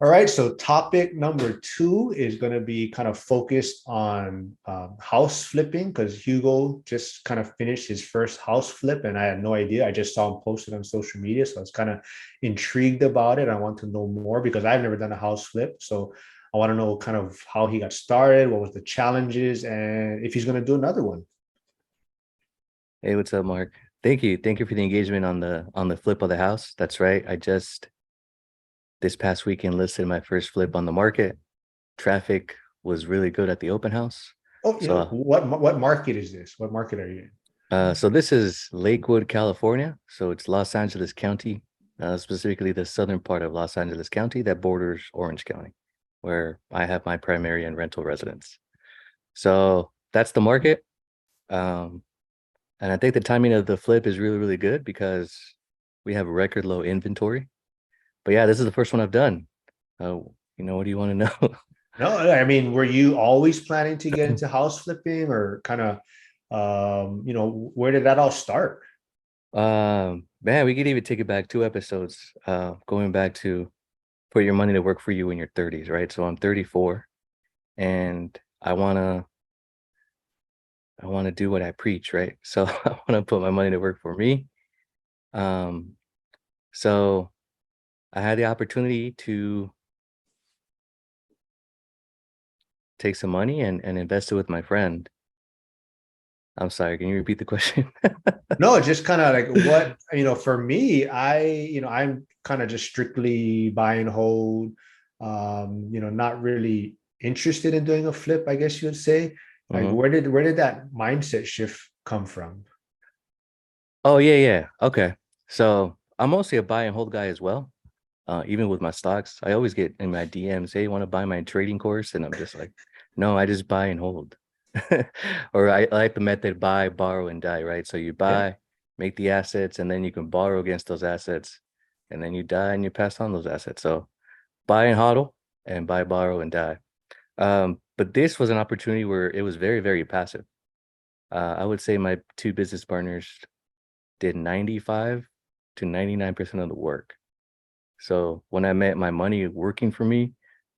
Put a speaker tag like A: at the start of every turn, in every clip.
A: All right, so topic number two is going to be kind of focused on house flipping because Hugo just kind of finished his first house flip and I had no idea. I just saw him posted on social media, so I was kind of intrigued about it. I want to know more because I've never done a house flip. So I want to know kind of how he got started, what was the challenges, and if he's going to do another one.
B: Hey, what's up, Mark? Thank you. Thank you for the engagement on the flip of the house. That's right. I just this past weekend listed my first flip on the market. Traffic was really good at the open house.
A: Oh, you know
B: So
A: what market is this? What market are you in?
B: so this is Lakewood, California. So it's Los Angeles County, specifically the southern part of Los Angeles County that borders Orange County, where I have my primary and rental residence. So that's the market. Um, and I think the timing of the flip is really, really good because we have record low inventory. But yeah, this is the first one I've done. What do you want to know?
A: No, I mean, were you always planning to get into house flipping or kind of, where did that all start?
B: Man, we could even take it back 2 episodes, going back to put your money to work for you in your 30s, right? So I'm 34 and I wanna do what I preach, right? So I wanna put my money to work for me. Um, so I had the opportunity to take some money and invest it with my friend. I'm sorry, can you repeat the question?
A: No, just kind of like what, for me, I'm kind of just strictly buy and hold, not really interested in doing a flip, I guess you would say. Like
B: Mhm.
A: where did that mindset shift come from?
B: Oh yeah, yeah. Okay. So I'm mostly a buy and hold guy as well. Even with my stocks, I always get in my DMs, hey, you want to buy my trading course? And I'm just like, no, I just buy and hold. Or I like the method buy, borrow, and die, right? So you
A: Yeah.
B: buy, make the assets, and then you can borrow against those assets, and then you die and you pass on those assets. So buy and hodl and buy, borrow, and die. But this was an opportunity where it was very, very passive. I would say my two business partners did 95 to 99% of the work. So when I met my money working for me,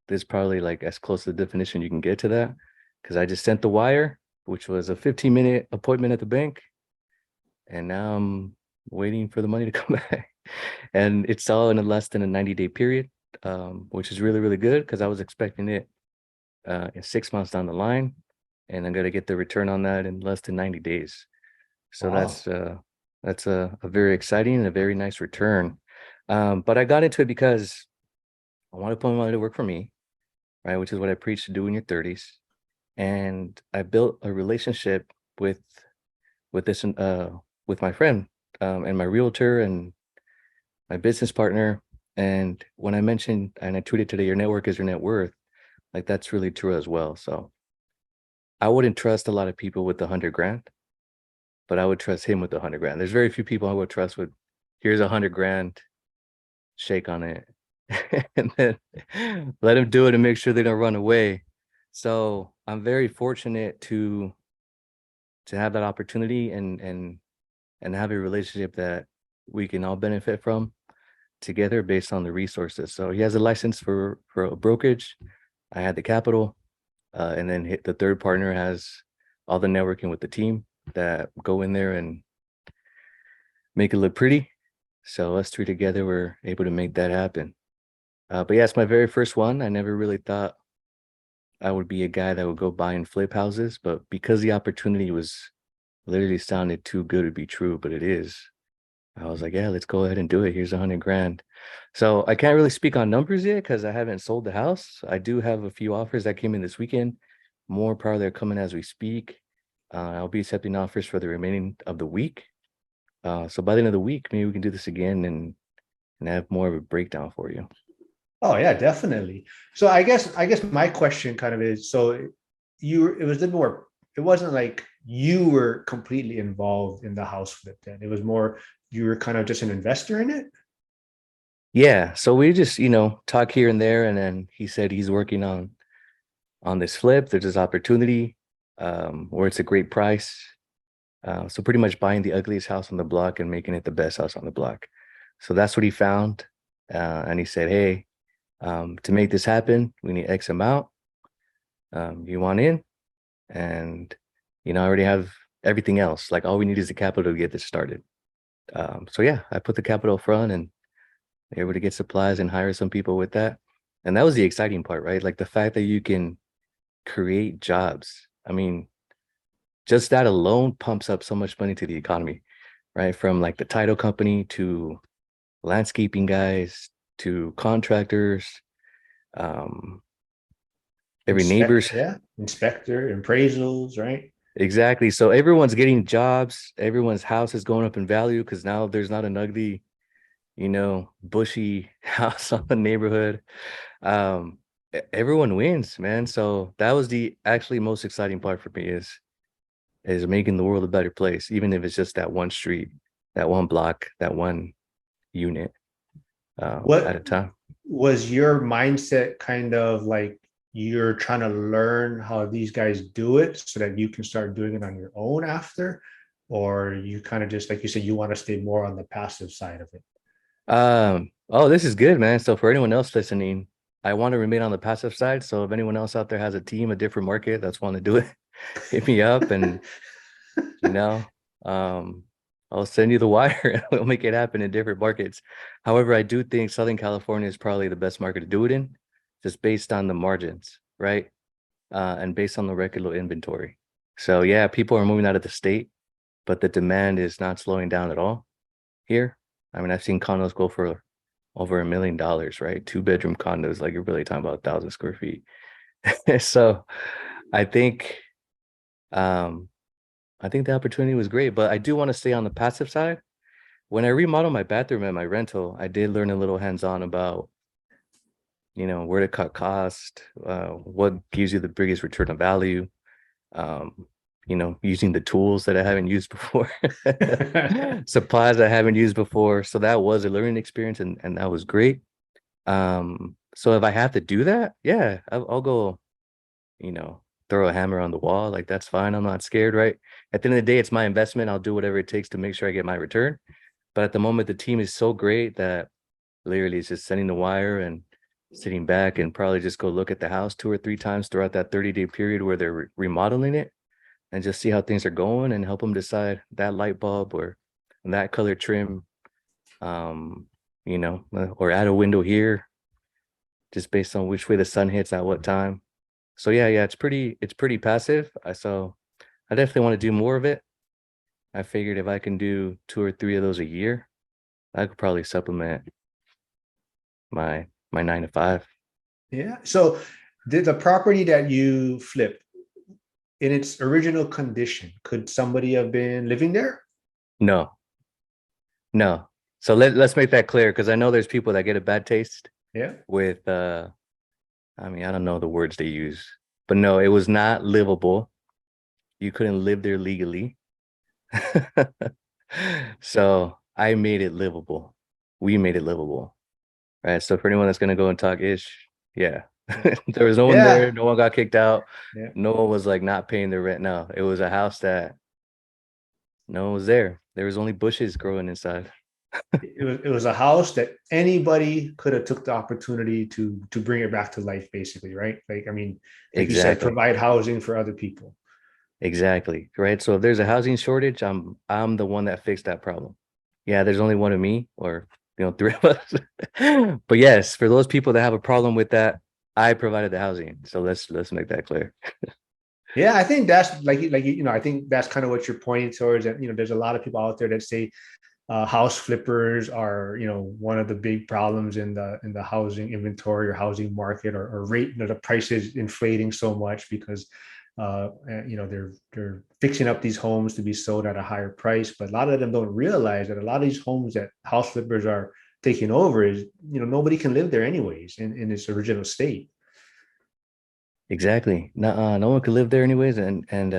B: this is probably like as close to the definition you can get to that. Because I just sent the wire, which was a 15-minute appointment at the bank, and now I'm waiting for the money to come back. And it's all in a less than a 90-day period, which is really, really good because I was expecting it in 6 months down the line, and I'm gonna get the return on that in less than 90 days. So
A: Wow.
B: that's a very exciting and a very nice return. But I got into it because I want to put my money to work for me, right? Which is what I preach to do in your 30s. And I built a relationship with this with my friend and my realtor and my business partner. And when I mentioned and I tweeted today, your network is your net worth, like that's really true as well. So I wouldn't trust a lot of people with 100 grand, but I would trust him with 100 grand. There's very few people I would trust with here's 100 grand, shake on it, and then let them do it and make sure they don't run away. So I'm very fortunate to have that opportunity and have a relationship that we can all benefit from together based on the resources. So he has a license for a brokerage. I had the capital, and then the third partner has all the networking with the team that go in there and make it look pretty. So us three together were able to make that happen. But yeah, it's my very first one. I never really thought I would be a guy that would go buy and flip houses, but because the opportunity was literally sounded too good to be true, but it is. I was like, yeah, let's go ahead and do it. Here's 100 grand. So I can't really speak on numbers yet because I haven't sold the house. I do have a few offers that came in this weekend. More probably are coming as we speak. I'll be accepting offers for the remaining of the week. So by the end of the week, maybe we can do this again and have more of a breakdown for you.
A: Oh yeah, definitely. So I guess my question kind of is so it was a little more it wasn't like you were completely involved in the house flip then. It was more you were kind of just an investor in it.
B: Yeah, so we just, talk here and there, and then he said he's working on this flip. There's this opportunity where it's a great price. So pretty much buying the ugliest house on the block and making it the best house on the block. So that's what he found. And he said, hey, To make this happen, we need X amount. You want in? And, I already have everything else. Like all we need is the capital to get this started. So yeah, I put the capital front and able to get supplies and hire some people with that. And that was the exciting part, right? Like the fact that you can create jobs. I mean, just that alone pumps up so much money to the economy, right? From like the title company to landscaping guys to contractors, um, every neighbor's
A: Inspector, appraisals, right?
B: exactly. So everyone's getting jobs, everyone's house is going up in value because now there's not an ugly, bushy house on the neighborhood. Everyone wins, man. So that was the actually most exciting part for me is making the world a better place, even if it's just that one street, that one block, that one unit at
A: What
B: a time.
A: was your mindset kind of like you're trying to learn how these guys do it so that you can start doing it on your own after? Or you kind of just, like you said, you want to stay more on the passive side of it?
B: Oh, this is good, man. So for anyone else listening, I want to remain on the passive side. So if anyone else out there has a team, a different market that's want to do it, hit me up and you know, um, I'll send you the wire and we'll make it happen in different markets. However, I do think Southern California is probably the best market to do it in, just based on the margins, right? And based on the record low inventory. So yeah, people are moving out of the state, but the demand is not slowing down at all here. I mean, I've seen condos go for over $1 million, right? Two-bedroom condos, like you're really talking about 1,000 square feet. So I think um I think the opportunity was great, but I do want to stay on the passive side. When I remodeled my bathroom at my rental, I did learn a little hands-on about, where to cut cost, what gives you the biggest return of value, um, using the tools that I haven't used before, supplies I haven't used before. So that was a learning experience and that was great. So if I have to do that, yeah, I'll go, you know, throw a hammer on the wall. Like that's fine. I'm not scared, right? At the end of the day, it's my investment. I'll do whatever it takes to make sure I get my return. But at the moment, the team is so great that literally it's just sending the wire and sitting back and probably just go look at the house 2 or 3 times throughout that 30-day period where they're remodeling it and just see how things are going and help them decide that light bulb or that color trim, um, or add a window here just based on which way the sun hits at what time. So yeah, it's pretty passive. I definitely want to do more of it. I figured if I can do 2 or 3 of those a year, I could probably supplement my 9 to 5.
A: Yeah. So the property that you flipped in its original condition, could somebody have been living there?
B: No, no. So let's make that clear because I know there's people that get a bad taste
A: Yeah.
B: with I mean, I don't know the words they use, but no, it was not livable. You couldn't live there legally. So I made it livable. We made it livable. Right. So for anyone that's gonna go and talk ish, yeah. There was no one there,
A: Yeah.
B: no one got kicked out,
A: Yeah.
B: no one was like not paying their rent. No, it was a house that no one was there. There was only bushes growing inside.
A: It was a house that anybody could have took the opportunity to bring it back to life, basically, right? Like, I mean, like you said,
B: Exactly.
A: provide housing for other people.
B: Exactly. Right. So if there's a housing shortage, I'm the one that fixed that problem. Yeah, there's only one of me or three of us. But yes, for those people that have a problem with that, I provided the housing. So let's make that clear.
A: Yeah, I think that's I think that's kind of what you're pointing towards. That there's a lot of people out there that say house flippers are one of the big problems in the housing inventory or housing market, or rate the prices inflating so much because they're fixing up these homes to be sold at a higher price, but a lot of them don't realize that a lot of these homes that house flippers are taking over is nobody can live there anyways in its original state.
B: Exactly. No one could live there anyways, and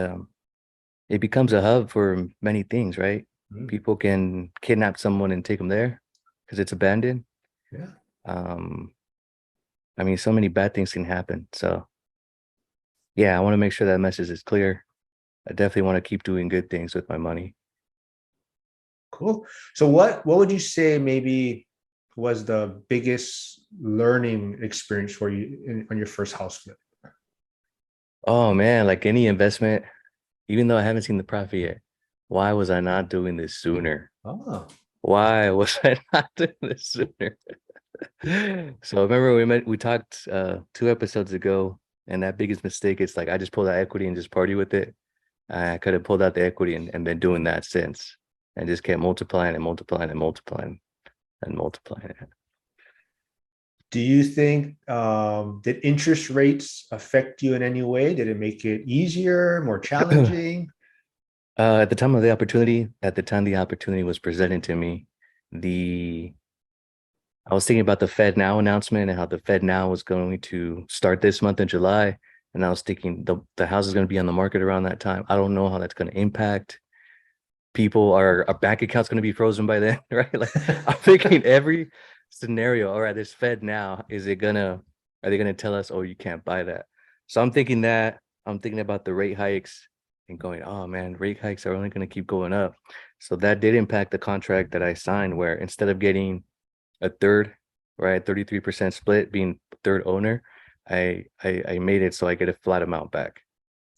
B: it becomes a hub for many things, right?
A: Mm.
B: People can kidnap someone and take them there because it's abandoned.
A: Yeah.
B: Um, I mean, so many bad things can happen. So yeah, I want to make sure that message is clear. I definitely want to keep doing good things with my money.
A: Cool. So what would you say maybe was the biggest learning experience for you on your first house flip?
B: Oh man, like any investment, even though I haven't seen the profit yet, why was I not doing this sooner?
A: Oh,
B: Why was I not doing this sooner? So remember we talked 2 episodes ago, and that biggest mistake is like I just pulled out equity and just party with it. I could have pulled out the equity and been doing that since, and just kept multiplying and multiplying and multiplying and multiplying it.
A: do you think did interest rates affect you in any way? Did it make it easier, more challenging?
B: At the time the opportunity was presented to me, the I was thinking about the Fed Now announcement and how the Fed Now was going to start this month in July. And I was thinking the house is going to be on the market around that time. I don't know how that's going to impact people. Our bank account's going to be frozen by then, right? Like I'm thinking every scenario. All right, this Fed Now, are they gonna tell us, oh, you can't buy that? So I'm thinking about the rate hikes and going, oh man, rate hikes are only going to keep going up. So that did impact the contract that I signed, where instead of getting a third, right, 33% split, being third owner, I made it so I get a flat amount back.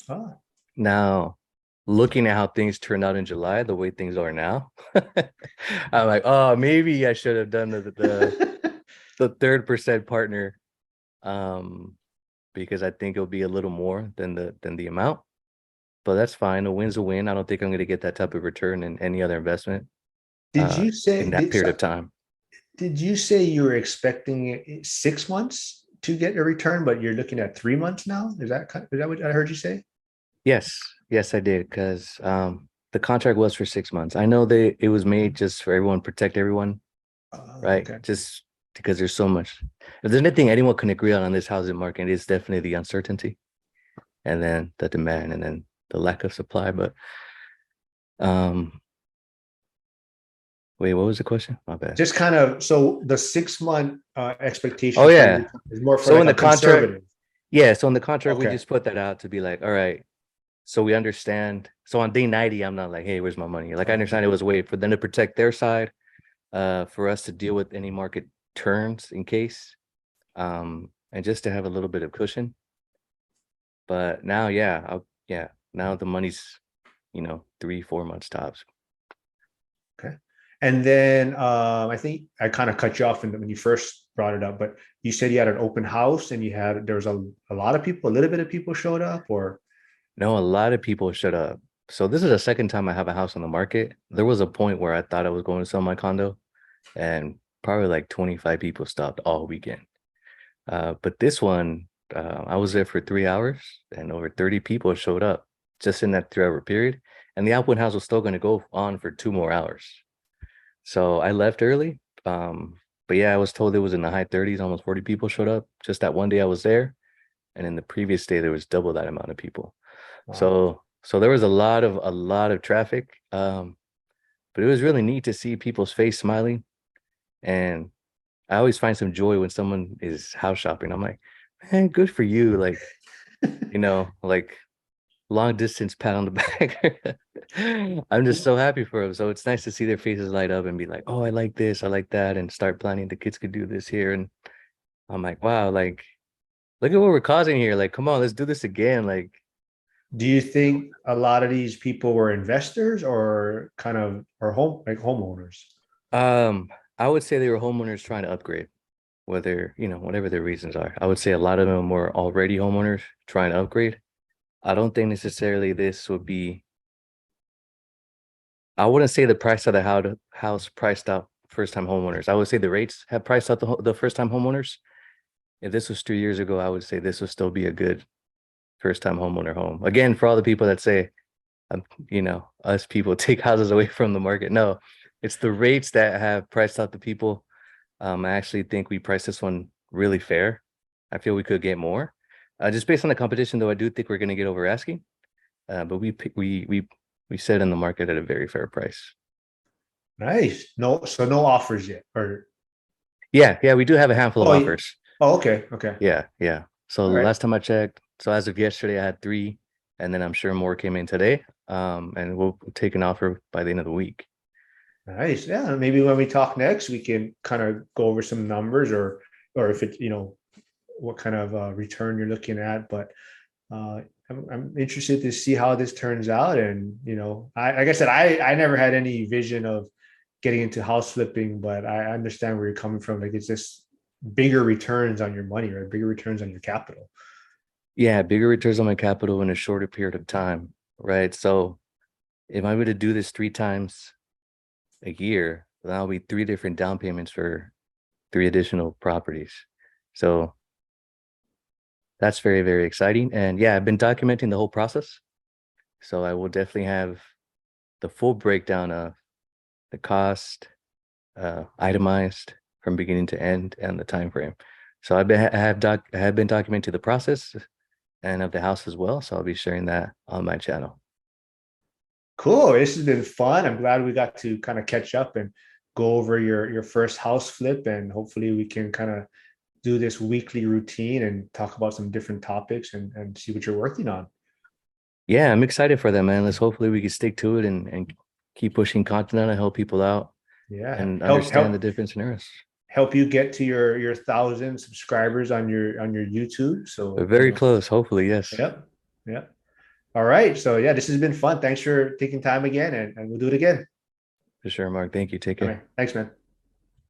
A: Oh.
B: Now, looking at how things turned out in July, the way things are now, I'm like, oh, maybe I should have done the third percent partner, um, because I think it'll be a little more than the amount. But that's fine. A win's a win. I don't think I'm going to get that type of return in any other investment
A: Did you
B: in
A: say
B: that period of time.
A: did you say you were expecting 6 months to get a return, but you're looking at 3 months now? Is that what I heard you say?
B: Yes, yes, I did, because the contract was for 6 months. I know it was made just for everyone, protect everyone, right?
A: Okay.
B: Just because there's so much. If there's anything anyone can agree on this housing market, it's definitely the uncertainty, and then the demand, and then the lack of supply. But um, wait, what was the question? My bad.
A: Just kind of so the 6 month
B: Oh
A: expectation for your
B: yeah.
A: return is more for
B: So
A: like
B: in
A: a
B: the contract,
A: conservative.
B: yeah. So in the contract, we
A: Okay.
B: just put that out to be like, all right. So we understand. So on day 90, I'm not like, hey, where's my money? Like I
A: Okay.
B: understand it was a way for them to protect their side, for us to deal with any market turns in case, and just to have a little bit of cushion. But now, yeah, now the money's, 3, 4 months tops.
A: Okay. And then I think I kind of cut you off when you first brought it up, but you said you had an open house and there was a lot of people, a little bit of people showed up, or
B: No, a lot of people shut up. So this is the second time I have a house on the market. There was a point where I thought I was going to sell my condo, and probably like 25 people stopped all weekend. But this one, I was there for 3 hours, and over 30 people showed up just in that 3 hour period. And the open house was still going to go on for 2 more hours. So I left early. But yeah, I was told it was in the high 30s, almost 40 people showed up just that one day I was there. And in the previous day, there was double that amount of people.
A: wow.
B: So there was a lot of traffic. But it was really neat to see people's face smiling. And I always find some joy when someone is house shopping. I'm like, man, good for you. Like, like long distance pat on the back. I'm just so happy for them. So it's nice to see their faces light up and be like, oh, I like this, I like that, and start planning the kids could do this here. And I'm like, wow, like, look at what we're causing here. Like, come on, let's do this again. Like,
A: Do you think a lot of these people were investors or kind of or homeowners?
B: um, I would say they were homeowners trying to upgrade, whether, whatever their reasons are. I would say a lot of them were already homeowners trying to upgrade. I don't think necessarily this would be, I wouldn't say the price of the house priced out first time homeowners. I would say the rates have priced out the first time homeowners. If this was 3 years ago, I would say this would still be a good first time homeowner home. Again, for all the people that say, us people take houses away from the market. No, it's the rates that have priced out the people. I actually think we priced this one really fair. I feel we could get more. Just based on the competition, though, I do think we're going to get over asking. But we set in the market at a very fair price.
A: Nice. No, so no offers yet. Or
B: Yeah, we do have a handful of
A: oh,
B: offers.
A: okay, okay.
B: Yeah. So
A: All right.
B: last time I checked, so as of yesterday, I had 3, and then I'm sure more came in today. And we'll take an offer by the end of the week.
A: Nice. Yeah. Maybe when we talk next, we can kind of go over some numbers or if it, what kind of return you're looking at. But I'm interested to see how this turns out. And, like I said, I never had any vision of getting into house flipping, but I understand where you're coming from. Like it's just bigger returns on your money, right? Bigger returns on your capital.
B: Yeah, bigger returns on my capital in a shorter period of time, right? So if I were to do this 3 times a year, that'll be 3 different down payments for 3 additional properties. So that's very, very exciting. And yeah, I've been documenting the whole process. So I will definitely have the full breakdown of the cost, itemized from beginning to end, and the time frame. So I have been documenting the process and of the house as well. So I'll be sharing that on my channel.
A: Cool. This has been fun. I'm glad we got to kind of catch up and go over your first house flip, and hopefully we can kind of do this weekly routine and talk about some different topics and see what you're working on.
B: Yeah, I'm excited for that, man. Let's hopefully we can stick to it and keep pushing content out and help people out
A: Yeah.
B: and
A: Help
B: understand the
A: help
B: different scenarios.
A: help you get to your 1,000 subscribers on your YouTube.
B: We're
A: So,
B: very close, hopefully, yes.
A: yep. Yep. All right. So yeah, this has been fun. Thanks for taking time again, and we'll do it again.
B: For sure, Mark. Thank you. Take
A: All
B: care.
A: right. Thanks, man.